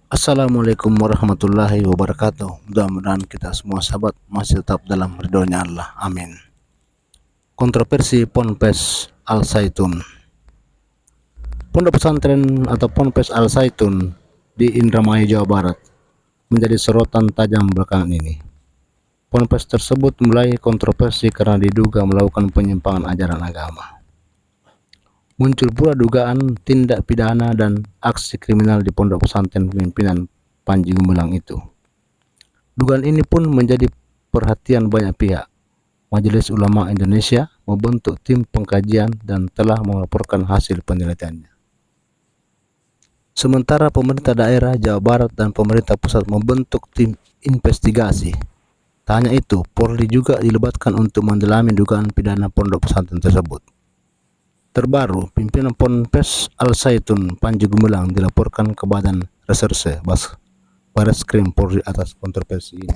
Assalamualaikum warahmatullahi wabarakatuh. Mudah-mudahan kita semua sahabat masih tetap dalam ridhonya Allah. Amin. Kontroversi Ponpes Al Zaitun. Pondok pesantren atau Ponpes Al Zaitun di Indramayu, Jawa Barat menjadi sorotan tajam belakangan ini. Ponpes tersebut mulai kontroversi karena diduga melakukan penyimpangan ajaran agama. Muncul pula dugaan tindak pidana dan aksi kriminal di pondok pesantren pimpinan Panji Gumilang itu. Dugaan ini pun menjadi perhatian banyak pihak. Majelis Ulama Indonesia membentuk tim pengkajian dan telah melaporkan hasil penelitiannya. Sementara pemerintah daerah Jawa Barat dan pemerintah pusat membentuk tim investigasi. Tak hanya itu, Polri juga dilibatkan untuk mendalami dugaan pidana pondok pesantren tersebut. Terbaru, pimpinan Ponpes Al Zaitun Panji Gumilang dilaporkan ke Badan Reserse Bareskrim Polri atas kontroversi ini.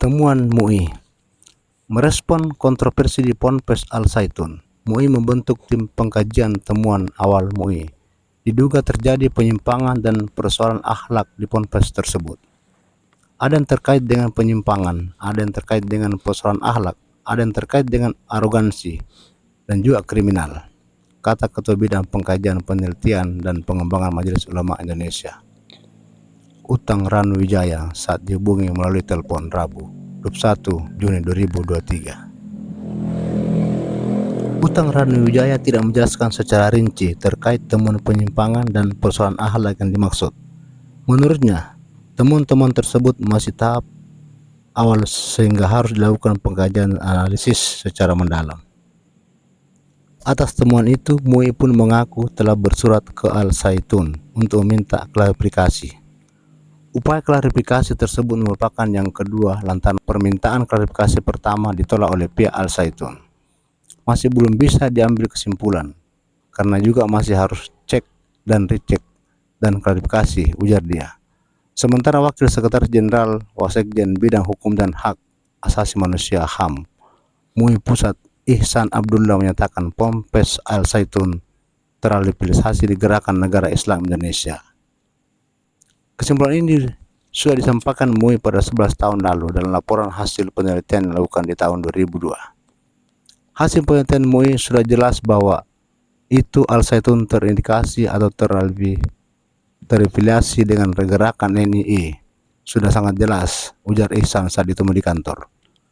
Temuan MUI. Merespon kontroversi di Ponpes Al Zaitun, MUI membentuk tim pengkajian temuan awal MUI. Diduga terjadi penyimpangan dan persoalan akhlak di ponpes tersebut. Ada yang terkait dengan penyimpangan, ada yang terkait dengan persoalan akhlak, ada yang terkait dengan arogansi dan juga kriminal, kata Ketua Bidang Pengkajian Penelitian dan Pengembangan Majelis Ulama Indonesia, Utang Ranuwijaya, saat dihubungi melalui telepon Rabu 21 Juni 2023. Utang Ranuwijaya tidak menjelaskan secara rinci terkait temuan penyimpangan dan persoalan akhlak yang dimaksud. Menurutnya, temuan-temuan tersebut masih tahap awal sehingga harus dilakukan pengkajian analisis secara mendalam. Atas temuan itu, MUI pun mengaku telah bersurat ke Al Zaitun untuk meminta klarifikasi. Upaya klarifikasi tersebut merupakan yang kedua lantaran permintaan klarifikasi pertama ditolak oleh pihak Al Zaitun. Masih belum bisa diambil kesimpulan, karena juga masih harus cek dan recheck dan klarifikasi, ujar dia. Sementara Wakil Sekretaris Jenderal Wasekjen Bidang Hukum dan Hak Asasi Manusia HAM MUI Pusat Ihsan Abdullah menyatakan Ponpes Al Zaitun terafiliasi di Gerakan Negara Islam Indonesia. Kesimpulan ini sudah disampaikan MUI pada 11 tahun lalu dalam laporan hasil penelitian yang dilakukan di tahun 2002. Hasil penelitian MUI sudah jelas bahwa itu Al Zaitun terindikasi atau terafiliasi dengan Gerakan NII. Sudah sangat jelas, ujar Ihsan saat ditemui di kantor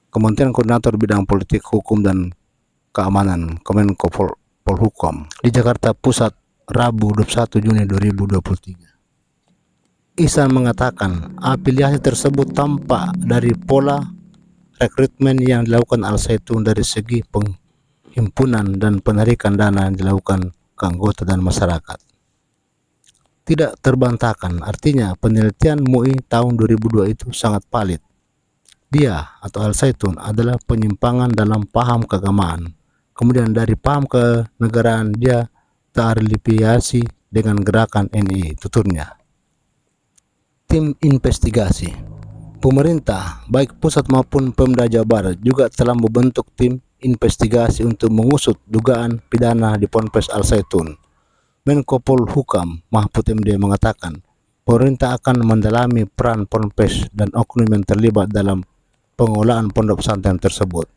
Kementerian Koordinator Bidang Politik, Hukum, dan Keamanan Kemenko Polhukam di Jakarta Pusat Rabu 21 Juni 2023. Ihsan mengatakan afiliasi tersebut tampak dari pola rekrutmen yang dilakukan Al Zaitun dari segi penghimpunan dan penarikan dana yang dilakukan ke anggota dan masyarakat. Tidak terbantahkan, artinya penelitian MUI tahun 2002 itu sangat valid. Dia atau Al Zaitun adalah penyimpangan dalam paham keagamaan. Kemudian dari paham kenegaraan dia terafiliasi dengan Gerakan NII, tuturnya. Tim investigasi. Pemerintah, baik pusat maupun Pemda Jawa Barat, juga telah membentuk tim investigasi untuk mengusut dugaan pidana di Ponpes Al Zaitun. Menko Polhukam Mahfud MD mengatakan, pemerintah akan mendalami peran Ponpes dan oknum yang terlibat dalam pengelolaan pondok pesantren tersebut.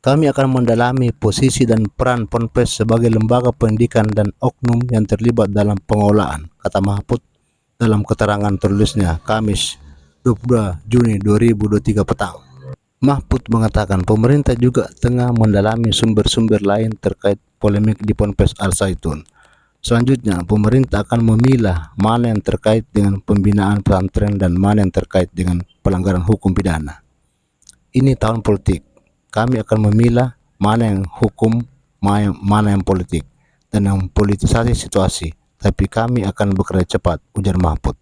Kami akan mendalami posisi dan peran Ponpes sebagai lembaga pendidikan dan oknum yang terlibat dalam pengelolaan, kata Mahfud dalam keterangan tertulisnya Kamis 22 Juni 2023 petang. Mahfud mengatakan pemerintah juga tengah mendalami sumber-sumber lain terkait polemik di Ponpes Al Zaitun. Selanjutnya, pemerintah akan memilah mana yang terkait dengan pembinaan pesantren dan mana yang terkait dengan pelanggaran hukum pidana. Ini tahun politik. Kami akan memilah mana yang hukum, mana yang politik, dan yang politisasi situasi. Tapi kami akan bekerja cepat, ujar Mahfud.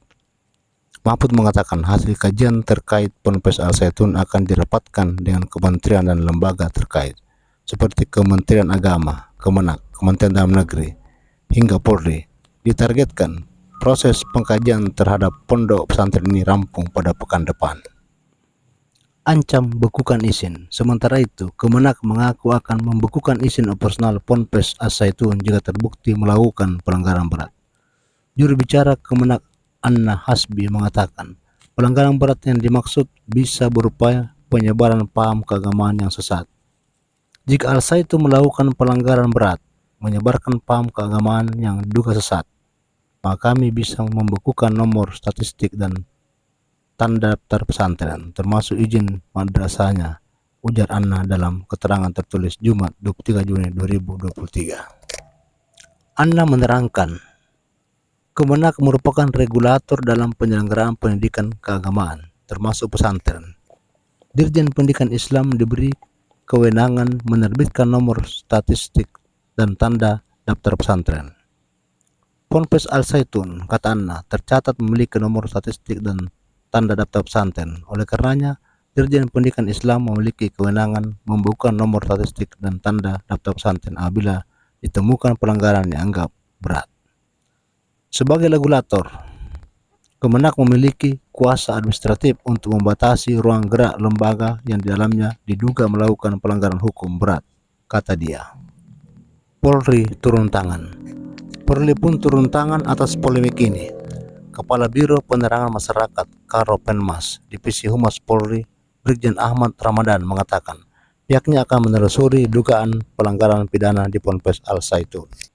Mahfud mengatakan hasil kajian terkait Ponpes Al Zaitun akan dirapatkan dengan kementerian dan lembaga terkait, seperti Kementerian Agama, Kemenak, Kementerian Dalam Negeri, hingga Polri. Ditargetkan proses pengkajian terhadap pondok pesantren ini rampung pada pekan depan. Ancam bekukan izin. Sementara itu, Kemenak mengaku akan membekukan izin operasional Ponpes Al Zaitun jika terbukti melakukan pelanggaran berat. Juru bicara Kemenak Anna Hasbi mengatakan, pelanggaran berat yang dimaksud bisa berupa penyebaran paham keagamaan yang sesat. Jika Al-Zaitun melakukan pelanggaran berat, menyebarkan paham keagamaan yang diduga sesat, maka kami bisa membekukan nomor statistik dan tanda daftar pesantren, termasuk izin madrasahnya, ujar Anna dalam keterangan tertulis Jumat 23 Juni 2023. Anna menerangkan, Kemenak merupakan regulator dalam penyelenggaraan pendidikan keagamaan, termasuk pesantren. Dirjen Pendidikan Islam diberi kewenangan menerbitkan nomor statistik dan tanda daftar pesantren. Ponpes Al-Zaitun, kata Anna, tercatat memiliki nomor statistik dan tanda daftar pesantren. Oleh karenanya, Dirjen Pendidikan Islam memiliki kewenangan membuka nomor statistik dan tanda daftar pesantren apabila ditemukan pelanggaran yang dianggap berat. Sebagai regulator, Kemenak memiliki kuasa administratif untuk membatasi ruang gerak lembaga yang di dalamnya diduga melakukan pelanggaran hukum berat, kata dia. Polri turun tangan. Polri pun turun tangan atas polemik ini. Kepala Biro Penerangan Masyarakat Karopenmas Divisi Humas Polri, Brigjen Ahmad Ramadan mengatakan, pihaknya akan menelusuri dugaan pelanggaran pidana di Ponpes Al-Zaitun.